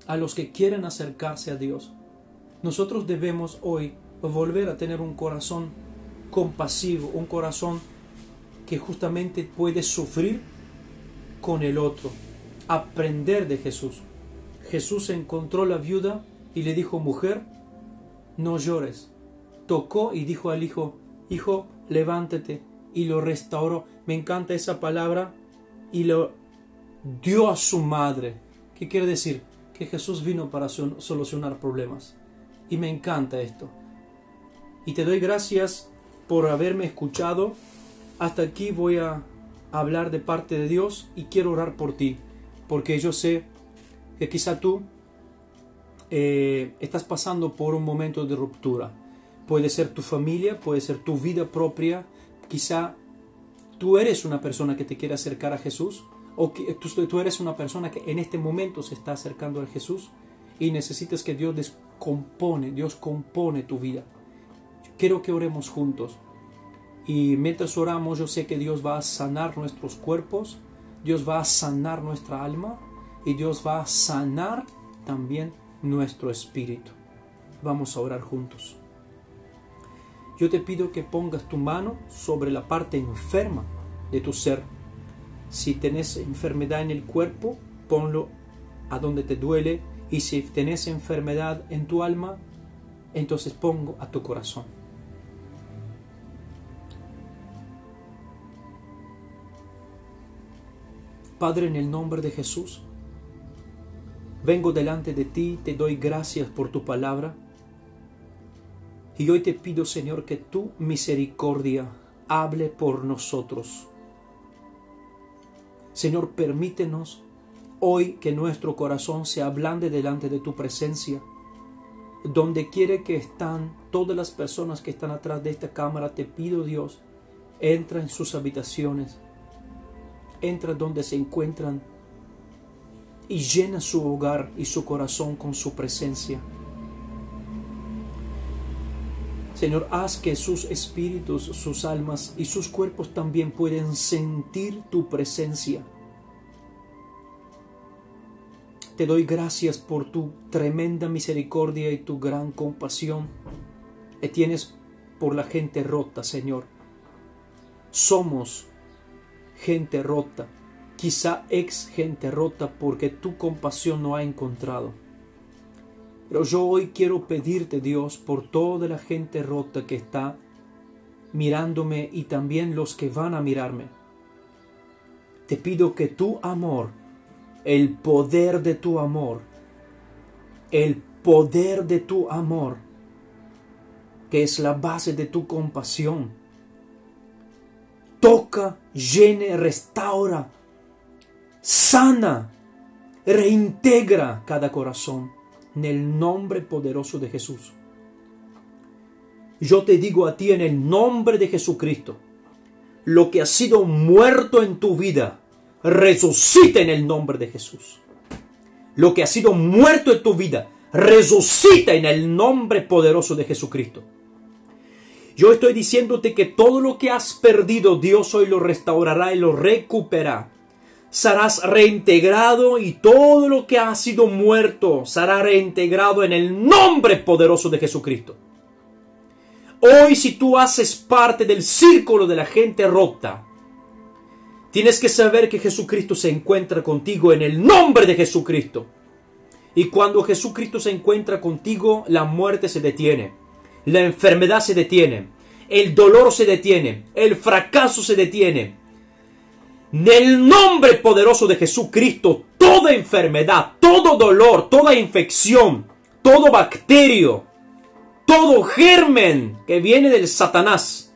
Speaker 1: a los que quieren acercarse a Dios. Nosotros debemos hoy volver a tener un corazón compasivo, un corazón que justamente puede sufrir con el otro, aprender de Jesús. Jesús encontró la viuda y le dijo, mujer, no llores. Tocó y dijo al hijo, hijo, levántate, y lo restauró. Me encanta esa palabra, y lo dio a su madre. ¿Qué quiere decir? Que Jesús vino para solucionar problemas. Y me encanta esto. Y te doy gracias por haberme escuchado. Hasta aquí voy a hablar de parte de Dios y quiero orar por ti. Porque yo sé que quizá tú estás pasando por un momento de ruptura. Puede ser tu familia, puede ser tu vida propia. Quizá tú eres una persona que te quiere acercar a Jesús. O que tú eres una persona que en este momento se está acercando a Jesús y necesitas que Dios compone tu vida. Quiero que oremos juntos. Y mientras oramos, yo sé que Dios va a sanar nuestros cuerpos, Dios va a sanar nuestra alma y Dios va a sanar también nuestro espíritu. Vamos a orar juntos. Yo te pido que pongas tu mano sobre la parte enferma de tu ser. Si tenés enfermedad en el cuerpo, ponlo a donde te duele. Y si tenés enfermedad en tu alma, entonces pongo a tu corazón. Padre, en el nombre de Jesús, vengo delante de ti, te doy gracias por tu palabra. Y hoy te pido, Señor, que tu misericordia hable por nosotros. Señor, permítenos hoy que nuestro corazón se ablande delante de tu presencia. Donde quiera que están todas las personas que están atrás de esta cámara, te pido, Dios, entra en sus habitaciones, entra donde se encuentran y llena su hogar y su corazón con su presencia. Señor, haz que sus espíritus, sus almas y sus cuerpos también puedan sentir tu presencia. Te doy gracias por tu tremenda misericordia y tu gran compasión que tienes por la gente rota, Señor. Somos gente rota, quizá ex gente rota porque tu compasión no ha encontrado. Pero yo hoy quiero pedirte, Dios, por toda la gente rota que está mirándome y también los que van a mirarme. Te pido que tu amor, el poder de tu amor, el poder de tu amor, que es la base de tu compasión, toca, llene, restaura, sana, reintegra cada corazón en el nombre poderoso de Jesús. Yo te digo a ti en el nombre de Jesucristo, lo que ha sido muerto en tu vida, resucita en el nombre de Jesús. Lo que ha sido muerto en tu vida, resucita en el nombre poderoso de Jesucristo. Yo estoy diciéndote que todo lo que has perdido, Dios hoy lo restaurará y lo recuperará. Serás reintegrado y todo lo que ha sido muerto será reintegrado en el nombre poderoso de Jesucristo. Hoy, si tú haces parte del círculo de la gente rota, tienes que saber que Jesucristo se encuentra contigo en el nombre de Jesucristo. Y cuando Jesucristo se encuentra contigo, la muerte se detiene, la enfermedad se detiene, el dolor se detiene, el fracaso se detiene. En el nombre poderoso de Jesucristo, toda enfermedad, todo dolor, toda infección, todo bacterio, todo germen que viene del Satanás,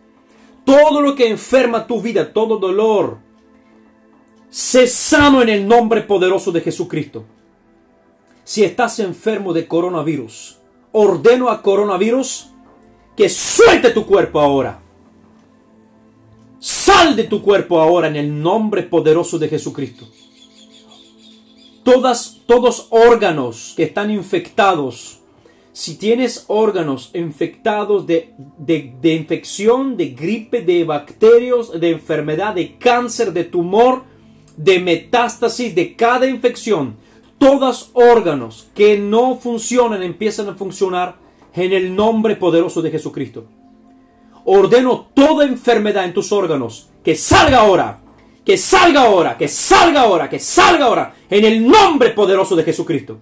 Speaker 1: todo lo que enferma tu vida, todo dolor, sé sano en el nombre poderoso de Jesucristo. Si estás enfermo de coronavirus, ordeno a coronavirus que suelte tu cuerpo ahora. Sal de tu cuerpo ahora en el nombre poderoso de Jesucristo. Todos órganos que están infectados, si tienes órganos infectados de infección, de gripe, de bacterias, de enfermedad, de cáncer, de tumor, de metástasis, de cada infección, todos órganos que no funcionan empiezan a funcionar en el nombre poderoso de Jesucristo. Ordeno toda enfermedad en tus órganos que salga ahora, que salga ahora, que salga ahora, que salga ahora, en el nombre poderoso de Jesucristo.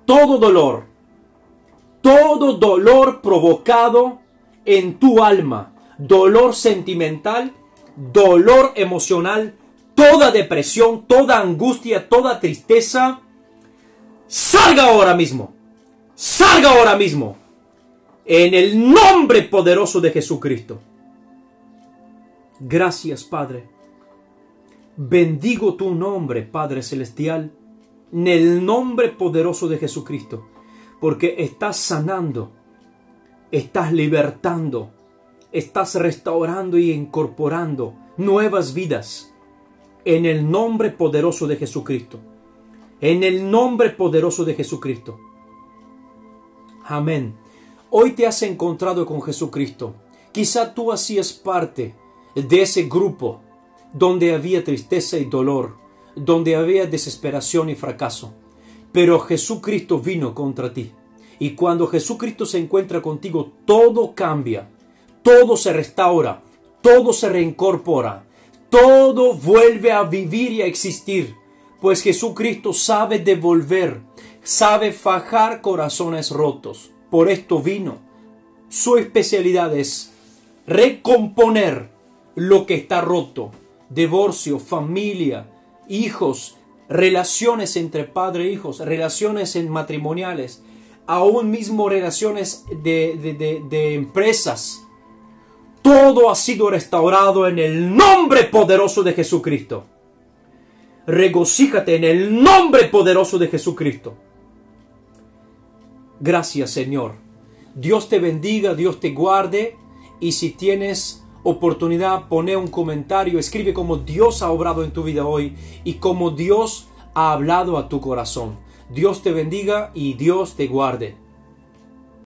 Speaker 1: Todo dolor provocado en tu alma, dolor sentimental, dolor emocional, toda depresión, toda angustia, toda tristeza, salga ahora mismo, salga ahora mismo, en el nombre poderoso de Jesucristo. Gracias, Padre. Bendigo tu nombre, Padre Celestial, en el nombre poderoso de Jesucristo, porque estás sanando, estás libertando, estás restaurando y incorporando nuevas vidas, en el nombre poderoso de Jesucristo, en el nombre poderoso de Jesucristo. Amén. Hoy te has encontrado con Jesucristo. Quizá tú hacías parte de ese grupo donde había tristeza y dolor, donde había desesperación y fracaso. Pero Jesucristo vino contra ti. Y cuando Jesucristo se encuentra contigo, todo cambia, todo se restaura, todo se reincorpora, todo vuelve a vivir y a existir. Pues Jesucristo sabe devolver, sabe fajar corazones rotos. Por esto vino. Su especialidad es recomponer lo que está roto. Divorcio, familia, hijos, relaciones entre padre e hijos, relaciones matrimoniales, aún mismo relaciones de empresas. Todo ha sido restaurado en el nombre poderoso de Jesucristo. Regocíjate en el nombre poderoso de Jesucristo. Gracias, Señor. Dios te bendiga, Dios te guarde. Y si tienes oportunidad, pone un comentario, escribe cómo Dios ha obrado en tu vida hoy y cómo Dios ha hablado a tu corazón. Dios te bendiga y Dios te guarde.